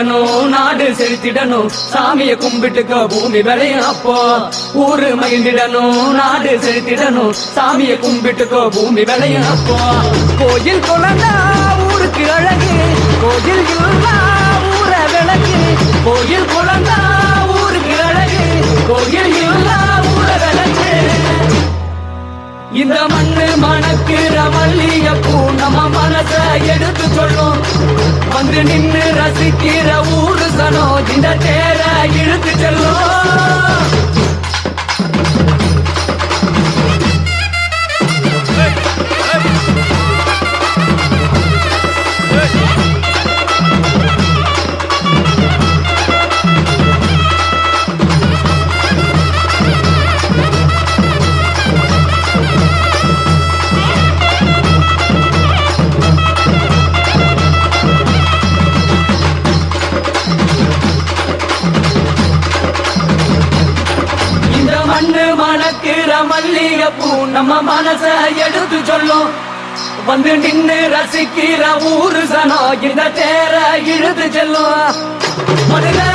மகிழ்ந்திடணும் நாடு செலுத்திடணும் சாமியை கும்பிட்டுக்க பூமி விளையும் அப்போ ஊரு மகிழ்ந்திடணும் நாடு செலுத்திடணும் சாமியை கும்பிட்டுக்க பூமி விளையும் அப்போ கோயில் குழந்தா ஊருக்கு அழகு கோயில் இல்லா ஊர விளக்கு கோயில் குழந்தா ஊருக்கு அழகு கோயில் இல்லா ஊர விளக்கு இந்த மண்ணு மணக்கிற மல்லிகைப்பூ நம்ம மனச எடுத்து சொல்லும் வந்து நின்று ரசிக்கிற ஊரு சனம் இந்த தேர இழுத்து செல்லும் மண்ணு மணக்கிற மல்லிகைப்பூ நம்ம மனச எடுத்து சொல்லும் வந்து நின்று ரசிக்கிற ஊரு சனம் இந்த தேர இழுத்து செல்லும் மதுரை